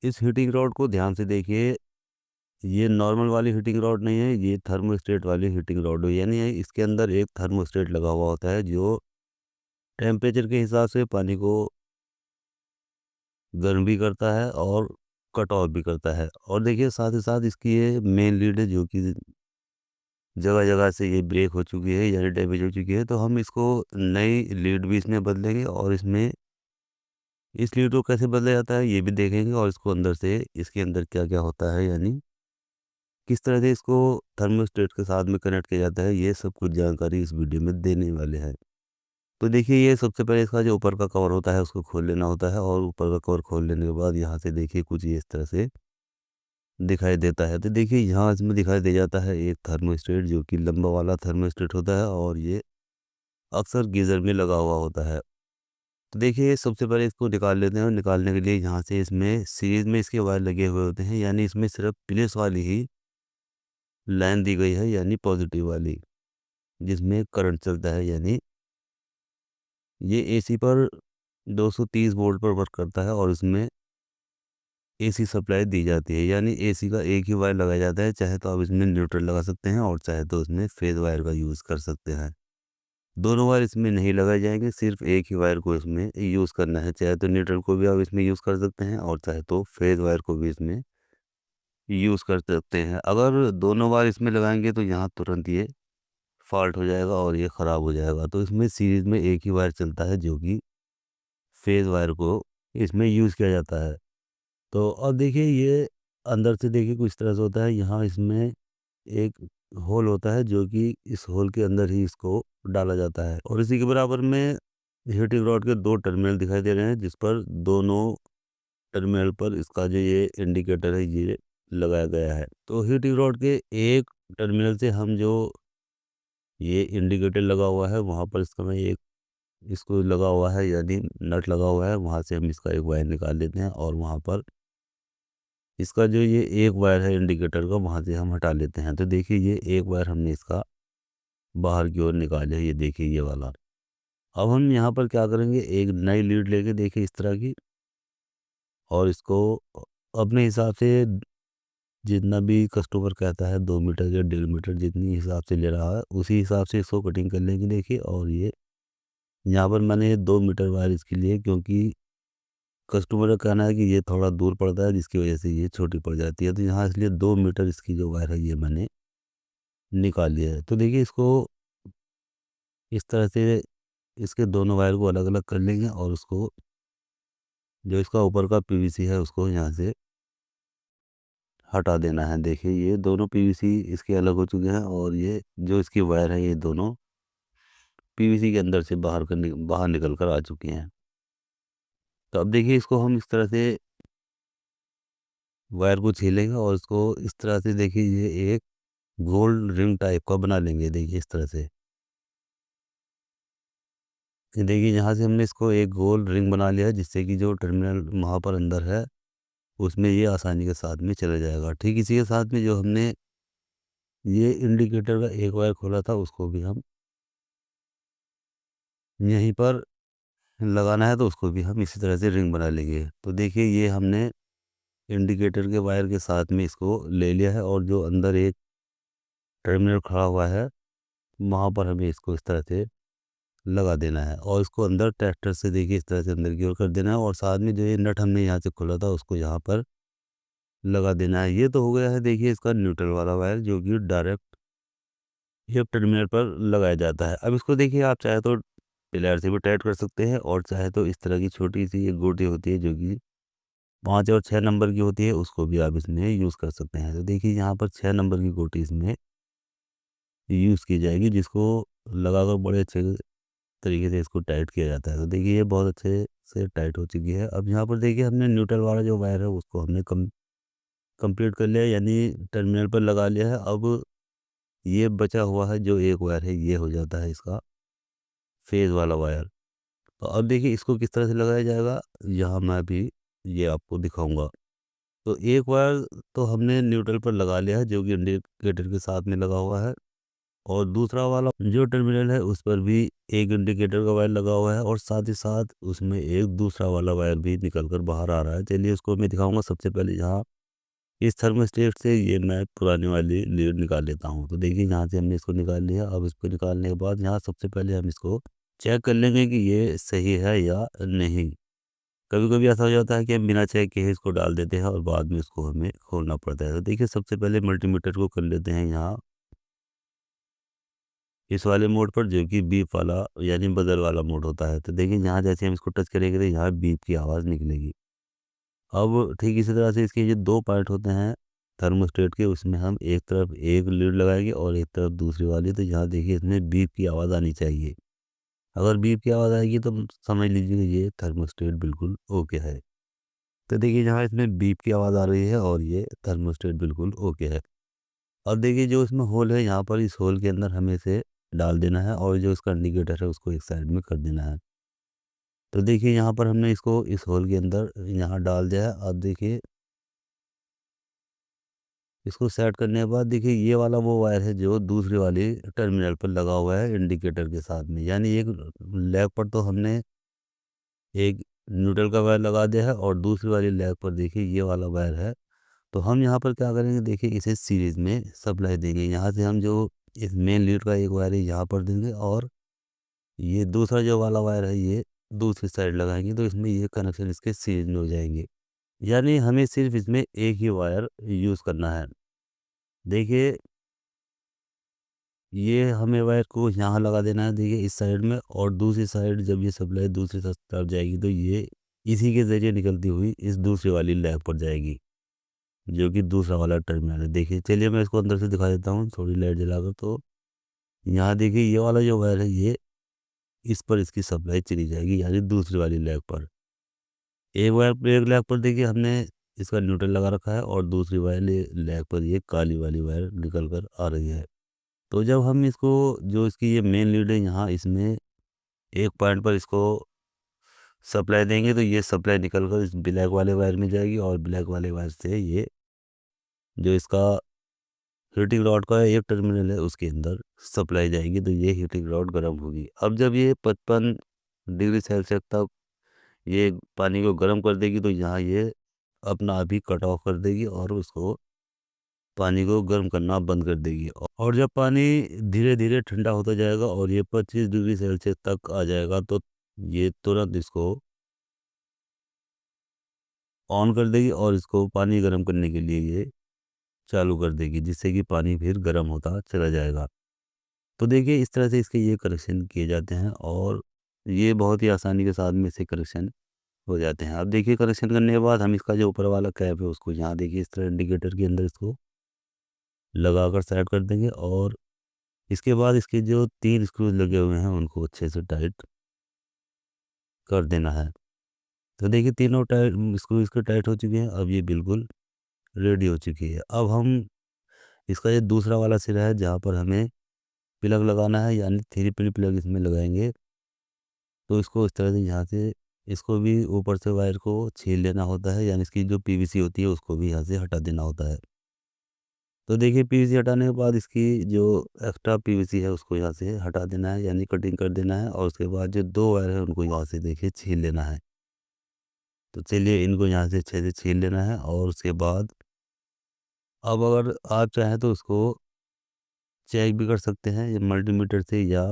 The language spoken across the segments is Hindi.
इस हीटिंग रॉड को ध्यान से देखिए, ये नॉर्मल वाली हीटिंग रॉड नहीं है, ये थर्मोस्टेट वाली हीटिंग रॉड है। यानी इसके अंदर एक थर्मोस्टेट लगा हुआ होता है जो टेम्परेचर के हिसाब से पानी को गर्म भी करता है और कट ऑफ भी करता है। और देखिए साथ ही साथ इसकी ये मेन लीड है जो कि जगह-जगह से ये ब्रेक हो चुकी है यानी डैमेज हो चुकी है, तो हम इसको नई लीड भी इसमें बदलेंगे और इसमें इस लीड को कैसे बदला जाता है ये भी देखेंगे और इसको अंदर से इसके अंदर क्या-क्या होता है यानी किस तरह से इसको थर्मोस्टेट के साथ में कनेक्ट किया जाता है, ये सब कुछ जानकारी इस वीडियो में देने वाले हैं। तो देखिए ये सबसे पहले इसका जो ऊपर का कवर होता है उसको खोल लेना होता है और ऊपर का कवर खोल लेने के बाद यहाँ से देखिए कुछ ये इस तरह से दिखाई देता है। तो देखिए यहाँ इसमें दिखाई दे जाता है एक थर्मोस्टेट जो कि लंबा वाला थर्मोस्टेट होता है और ये अक्सर गीज़र में लगा हुआ होता है। तो देखिए सबसे पहले इसको निकाल लेते हैं और निकालने के लिए यहाँ से इसमें सीरीज़ में इसके वायर लगे हुए होते हैं, यानी इसमें सिर्फ प्लस वाली ही लाइन दी गई है यानी पॉजिटिव वाली, जिसमें करंट चलता है। यानी ये एसी पर 230 वोल्ट पर वर्क करता है और इसमें एसी सप्लाई दी जाती है। यानी एसी का एक ही वायर लगाया जाता है, चाहे तो आप इसमें न्यूट्रल लगा सकते हैं और चाहे तो उसमें फेज़ वायर का यूज़ कर सकते हैं। दोनों वायर इसमें नहीं लगाए जाएँगे, सिर्फ़ एक ही वायर को इसमें यूज़ करना है। चाहे तो न्यूट्रल को भी आप इसमें यूज़ कर सकते हैं और चाहे तो फेज़ वायर को भी इसमें यूज़ कर सकते हैं। अगर दोनों वायर इसमें लगाएँगे तो यहाँ तुरंत ये फ़ॉल्ट हो जाएगा और ये ख़राब हो जाएगा। तो इसमें सीरीज़ में एक ही वायर चलता है जो कि फेज़ वायर को इसमें यूज़ किया जाता है। तो अब देखिए ये अंदर से देखिए कुछ तरह से होता है, यहाँ इसमें एक होल होता है जो कि इस होल के अंदर ही इसको डाला जाता है और इसी के बराबर में हीटिंग रॉड के 2 टर्मिनल दिखाई दे रहे हैं जिस पर दोनों टर्मिनल पर इसका जो ये इंडिकेटर है ये लगाया गया है। तो हीटिंग रॉड के एक टर्मिनल से हम जो ये इंडिकेटर लगा हुआ है वहाँ पर इसका मैं एक इसको लगा हुआ है यानी नट लगा हुआ है, वहाँ से हम इसका एक वायर निकाल लेते हैं और वहाँ पर इसका जो ये एक वायर है इंडिकेटर का वहाँ से हम हटा लेते हैं। तो देखिए ये एक वायर हमने इसका बाहर की ओर निकाले, ये देखिए ये वाला। अब हम यहाँ पर क्या करेंगे, एक नई लीड लेके देखिए इस तरह की और इसको अपने हिसाब से जितना भी कस्टमर कहता है 2 मीटर या 1.5 मीटर जितनी हिसाब से ले रहा है उसी हिसाब से इसको कटिंग कर लेंगे देखिए। और ये यहाँ पर मैंने 2 मीटर वायर इसके लिए क्योंकि कस्टमर का कहना है कि ये थोड़ा दूर पड़ता है जिसकी वजह से ये छोटी पड़ जाती है। तो यहाँ इसलिए 2 मीटर इसकी जो वायर है ये मैंने निकाल लिया है। तो देखिए इसको इस तरह से इसके दोनों वायर को अलग-अलग कर लेंगे और उसको जो इसका ऊपर का पीवीसी है उसको यहाँ से हटा देना है। देखिए ये दोनों पीवीसी इसके अलग हो चुके हैं और ये जो इसकी वायर है ये दोनों पीवीसी के अंदर से बाहर निकल कर आ चुकी हैं। तो अब देखिए इसको हम इस तरह से वायर को छीलेंगे और इसको इस तरह से देखिए ये एक गोल्ड रिंग टाइप का बना लेंगे देखिए इस तरह से। ये देखिए यहाँ से हमने इसको एक गोल रिंग बना लिया है जिससे कि जो टर्मिनल वहाँ पर अंदर है उसमें ये आसानी के साथ में चला जाएगा। ठीक इसी के साथ में जो हमने ये इंडिकेटर का एक वायर खोला था उसको भी हम यहीं पर लगाना है तो उसको भी हम इसी तरह से रिंग बना लेंगे। तो देखिए ये हमने इंडिकेटर के वायर के साथ में इसको ले लिया है और जो अंदर एक टर्मिनल खड़ा हुआ है वहाँ पर हमें इसको इस तरह से लगा देना है और इसको अंदर ट्रैक्टर से देखिए इस तरह से अंदर की ओर कर देना है और साथ में जो ये नट हमने यहाँ से खोला था उसको यहाँ पर लगा देना है। ये तो हो गया है देखिए इसका न्यूट्रल वाला वायर जो कि डायरेक्ट ये टर्मिनल पर लगाया जाता है। अब इसको देखिए आप चाहे तो प्लायर से भी टाइट कर सकते हैं और चाहे तो इस तरह की छोटी-सी एक गोटी होती है जो कि 5 और 6 नंबर की होती है उसको भी आप इसमें यूज़ कर सकते हैं। तो देखिए यहाँ पर 6 नंबर की गोटी इसमें यूज़ की जाएगी जिसको लगाकर बड़े अच्छे तरीके से इसको टाइट किया जाता है। तो देखिए ये बहुत अच्छे से टाइट हो चुकी है। अब यहाँ पर देखिए हमने न्यूट्रल वाला जो वायर है उसको हमने कंप्लीट कर लिया यानी टर्मिनल पर लगा लिया है। अब ये बचा हुआ है जो एक वायर है ये हो जाता है इसका फेज़ वाला वायर। तो अब देखिए इसको किस तरह से लगाया जाएगा, यहाँ मैं अभी ये आपको दिखाऊँगा। तो एक वायर तो हमने न्यूट्रल पर लगा लिया है जो कि इंडिकेटर के साथ में लगा हुआ है और दूसरा वाला जो टर्मिनल है उस पर भी एक इंडिकेटर का वायर लगा हुआ है और साथ ही साथ उसमें एक दूसरा वाला वायर भी निकल कर बाहर आ रहा है। चलिए उसको मैं दिखाऊंगा। सबसे पहले यहाँ इस थर्मोस्टेट से ये मैं पुरानी वाली लीड निकाल लेता हूँ। तो देखिए यहाँ से हमने इसको निकाल लिया। अब इसको निकालने के बाद यहाँ सबसे पहले हम इसको चेक कर लेंगे कि ये सही है या नहीं। कभी कभी ऐसा हो जाता है कि हम बिना चेक किए इसको डाल देते हैं और बाद में इसको हमें खोलना पड़ता है। तो देखिए सबसे पहले मल्टीमीटर को कर लेते हैं यहाँ इस वाले मोड पर, जो कि बीप वाला यानी बदल वाला मोड होता है। तो देखिए यहाँ जैसे हम इसको टच करेंगे तो यहाँ बीप की आवाज़ निकलेगी। अब ठीक इसी तरह से इसके ये दो पार्ट होते हैं थर्मोस्टेट के, उसमें हम एक तरफ एक लीड लगाएंगे और एक तरफ दूसरी वाली। तो यहाँ देखिए इसमें बीप की आवाज़ आनी चाहिए। अगर बीप की आवाज़ आएगी तो समझ लीजिए कि ये थर्मोस्टेट बिल्कुल ओके है। तो देखिए यहाँ इसमें बीप की आवाज़ आ रही है और ये थर्मोस्टेट बिल्कुल ओके है। अब देखिए जो इसमें होल है यहाँ पर, इस होल के अंदर हमें इसे डाल देना है और जो इसका इंडिकेटर है उसको एक साइड में कर देना है। तो देखिए यहाँ पर हमने इसको इस होल के अंदर यहाँ डाल दिया है। अब देखिए इसको सेट करने के बाद देखिए ये वाला वो वायर है जो दूसरी वाली टर्मिनल पर लगा हुआ है इंडिकेटर के साथ में, यानी एक लेग पर तो हमने एक न्यूट्रल का वायर लगा दिया है और दूसरी वाली लेग पर देखिए ये वाला वायर है। तो हम यहाँ पर क्या करेंगे, देखिए इसे सीरीज में सप्लाई देंगे। यहाँ से हम जो इस मेन लीड का एक वायर है यहाँ पर देंगे और ये दूसरा जो वाला वायर है ये दूसरी साइड लगाएंगे। तो इसमें ये कनेक्शन इसके सीरीज में हो जाएंगे, यानी हमें सिर्फ इसमें एक ही वायर यूज़ करना है। देखिए ये हमें वायर को यहाँ लगा देना है देखिए इस साइड में, और दूसरी साइड जब ये सप्लाई दूसरी तरफ जाएगी तो ये इसी के ज़रिए निकलती हुई इस दूसरी वाली लैब पर जाएगी, जो कि दूसरा वाला टर्मिनल है। देखिए चलिए मैं इसको अंदर से दिखा देता हूँ थोड़ी लाइट जलाकर। तो यहाँ देखिए ये वाला जो वायर है ये इस पर इसकी सप्लाई चली जाएगी, यानी दूसरी वाली लैब पर। एक वायर पर एक लैब पर देखिए हमने इसका न्यूट्रल लगा रखा है और दूसरी वाली लैब पर ये काली वाली वायर निकल कर आ रही है। तो जब हम इसको जो इसकी ये मेन लीड है यहाँ इसमें एक पॉइंट पर इसको सप्लाई देंगे तो ये सप्लाई निकल कर इस ब्लैक वाले वायर में जाएगी और ब्लैक वाले वायर से ये जो इसका हीटिंग रॉड का एक टर्मिनल है उसके अंदर सप्लाई जाएगी। तो ये हीटिंग रॉड गर्म होगी। अब जब ये 55 डिग्री सेल्सियस तक ये पानी को गर्म कर देगी तो यहाँ ये अपना आप ही कट ऑफ कर देगी और उसको पानी को गर्म करना बंद कर देगी। और जब पानी धीरे धीरे ठंडा होता जाएगा और ये 25 डिग्री सेल्सियस तक आ जाएगा तो ये तुरंत इसको ऑन कर देगी और इसको पानी गर्म करने के लिए ये चालू कर देगी, जिससे कि पानी फिर गर्म होता चला जाएगा। तो देखिए इस तरह से इसके ये करेक्शन किए जाते हैं और ये बहुत ही आसानी के साथ में से करेक्शन हो जाते हैं। अब देखिए करेक्शन करने के बाद हम इसका जो ऊपर वाला कैप है उसको यहाँ देखिए इस तरह इंडिकेटर के अंदर इसको लगाकर सेट कर देंगे और इसके बाद इसके जो 3 स्क्रूज लगे हुए हैं उनको अच्छे से टाइट कर देना है। तो देखिए तीनों टाइट स्क्रू इसके टाइट हो चुके हैं। अब ये बिल्कुल रेडी हो चुकी है। अब हम इसका ये दूसरा वाला सिरा है जहाँ पर हमें प्लग लगाना है, यानी 3 पिन प्लग इसमें लगाएंगे। तो इसको इस तरह से यहाँ से इसको भी ऊपर से वायर को छील लेना होता है, यानी इसकी जो पीवीसी होती है उसको भी यहाँ से हटा देना होता है। तो देखिए पीवीसी हटाने के बाद इसकी जो एक्स्ट्रा पीवीसी है उसको यहाँ से हटा देना है, यानी कटिंग कर देना है। और उसके बाद जो 2 वायर है उनको यहाँ से देखिए छील लेना है। तो चलिए इनको यहाँ से अच्छे से छील लेना है और उसके बाद अब अगर आप चाहें तो उसको चेक भी कर सकते हैं ये मल्टीमीटर से, या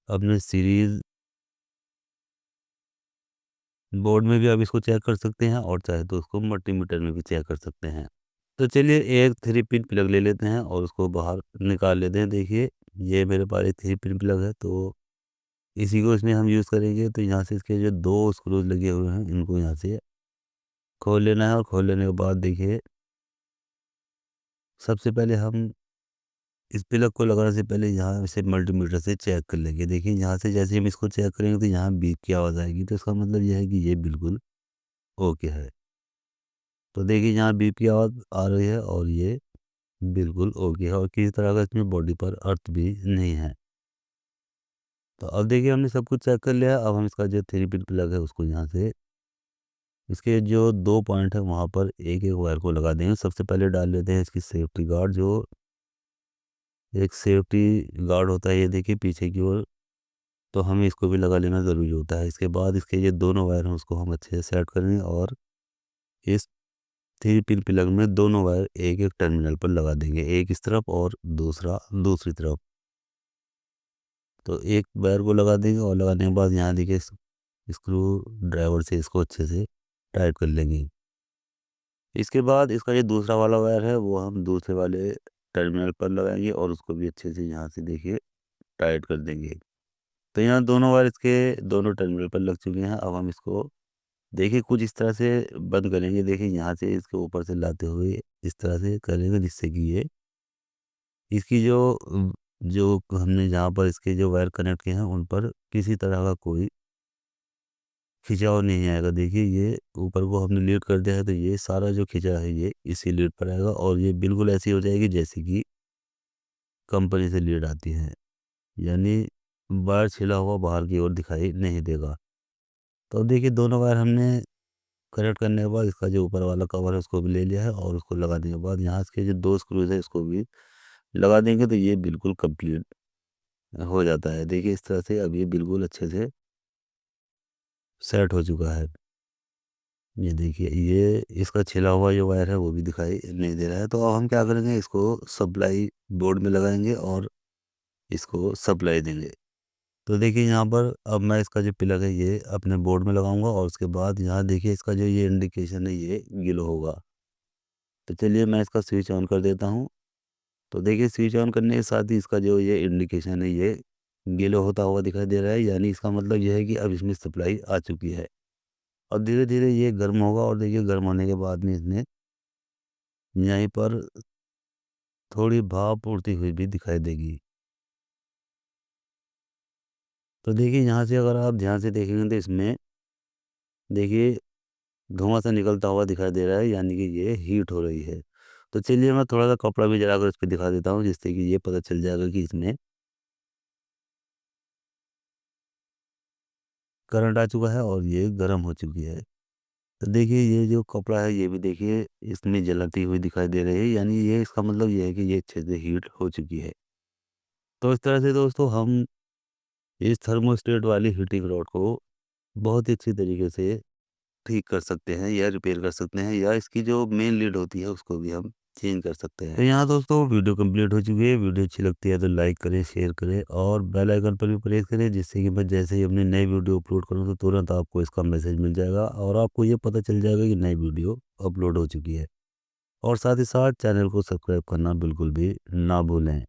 अपने सीरीज बोर्ड में भी आप इसको चेक कर सकते हैं और चाहे तो उसको मल्टीमीटर में भी चेक कर सकते हैं। तो चलिए एक 3 पिन प्लग ले लेते हैं और उसको बाहर निकाल लेते हैं। देखिए ये मेरे पास एक 3 पिन प्लग है तो इसी को इसमें हम यूज़ करेंगे। तो यहाँ से इसके जो 2 स्क्रूज लगे हुए हैं इनको यहाँ से खोल लेना है और खोल लेने के बाद देखिए सबसे पहले हम इस प्लग को लगाने से पहले यहाँ से मल्टीमीटर से चेक कर लेंगे। देखिए यहाँ से जैसे हम इसको चेक करेंगे तो यहाँ बीप की आवाज़ आएगी, तो इसका मतलब यह है कि ये बिल्कुल ओके है। तो देखिए यहाँ बीप की आवाज़ आ रही है और ये बिल्कुल ओके है और किसी तरह का इसमें बॉडी पर अर्थ भी नहीं है। तो अब देखिए हमने सब कुछ चेक कर लिया। अब हम इसका जो 3 पिन प्लग है उसको यहाँ से इसके जो 2 पॉइंट है वहाँ पर एक एक वायर को लगा देंगे। सबसे पहले डाल लेते हैं इसकी सेफ्टी गार्ड जो एक सेफ्टी गार्ड होता है, ये देखिए पीछे की ओर, तो हमें इसको भी लगा लेना ज़रूरी होता है। इसके बाद इसके ये दोनों वायर हैं उसको हम अच्छे से सेट करेंगे और इस 3 पिन प्लग में दोनों वायर एक-एक टर्मिनल पर लगा देंगे, एक इस तरफ और दूसरा दूसरी तरफ। तो एक वायर को लगा देंगे और लगाने के बाद यहाँ देखिए स्क्रू ड्राइवर से इसको अच्छे से टाइट कर लेंगे। इसके बाद इसका ये दूसरा वाला वायर है वो हम दूसरे वाले टर्मिनल पर लगाएंगे और उसको भी अच्छे से यहाँ से देखिए टाइट कर देंगे। तो यहाँ दोनों वायर इसके दोनों टर्मिनल पर लग चुके हैं। अब हम इसको देखिए कुछ इस तरह से बंद करेंगे। देखिए यहाँ से इसके ऊपर से लाते हुए इस तरह से करेंगे जिससे कि ये इसकी जो हमने जहाँ पर इसके जो वायर कनेक्ट किए हैं उन पर किसी तरह का कोई खिंचाव नहीं आएगा। देखिए ये ऊपर को हमने लीड कर दिया है तो ये सारा जो खिंचा है ये इसी लीड पर आएगा और ये बिल्कुल ऐसी हो जाएगी जैसे कि कंपनी से लीड आती है, यानी वायर छिला हुआ बाहर की ओर दिखाई नहीं देगा। तो अब देखिए दोनों वायर हमने कनेक्ट करने के बाद इसका जो ऊपर वाला कवर है उसको भी ले लिया है और उसको लगाने के बाद यहाँ इसके जो 2 स्क्रूज है इसको भी लगा देंगे तो ये बिल्कुल कंप्लीट हो जाता है। देखिए इस तरह से अब ये बिल्कुल अच्छे से सेट हो चुका है। ये देखिए ये इसका छिला हुआ जो वायर है वो भी दिखाई नहीं दे रहा है। तो अब हम क्या करेंगे, इसको सप्लाई बोर्ड में लगाएंगे और इसको सप्लाई देंगे। तो देखिए यहाँ पर अब मैं इसका जो प्लग है ये अपने बोर्ड में लगाऊंगा और उसके बाद यहाँ देखिए इसका जो ये इंडिकेशन है ये ग्लो होगा। तो चलिए मैं इसका स्विच ऑन कर देता हूँ। तो देखिए स्विच ऑन करने के साथ ही इसका जो ये इंडिकेशन है ये ग्लो होता हुआ दिखाई दे रहा है, यानी इसका मतलब ये है कि अब इसमें सप्लाई आ चुकी है। और धीरे-धीरे ये गर्म होगा और देखिए गर्म होने के बाद में इसमें यहीं पर थोड़ी भाप उड़ती हुई भी दिखाई देगी। तो देखिए यहाँ से अगर आप ध्यान से देखेंगे तो इसमें देखिए धुआँ-सा निकलता हुआ दिखाई दे रहा है, यानी कि ये हीट हो रही है। तो चलिए मैं थोड़ा-सा कपड़ा भी जलाकर इस पे दिखा देता हूँ जिससे कि ये पता चल जाएगा कि इसमें करंट आ चुका है और ये गर्म हो चुकी है। तो देखिए ये जो कपड़ा है ये भी देखिए इसमें जलती हुई दिखाई दे रही है, यानी ये इसका मतलब ये है कि ये अच्छे से हीट हो चुकी है। तो इस तरह से दोस्तों हम इस थर्मोस्टेट वाली हीटिंग रॉड को बहुत ही अच्छी तरीके से ठीक कर सकते हैं या रिपेयर कर सकते हैं, या इसकी जो मेन लीड होती है उसको भी हम चेंज कर सकते हैं। तो यहाँ दोस्तों वीडियो कंप्लीट हो चुकी है। वीडियो अच्छी लगती है तो लाइक करें, शेयर करें और बेल आइकन पर भी प्रेस करें जिससे कि मैं जैसे ही अपनी नई वीडियो अपलोड करूँ तो तुरंत आपको इसका मैसेज मिल जाएगा और आपको ये पता चल जाएगा कि नई वीडियो अपलोड हो चुकी है। और साथ ही साथ चैनल को सब्सक्राइब करना बिल्कुल भी ना भूलें।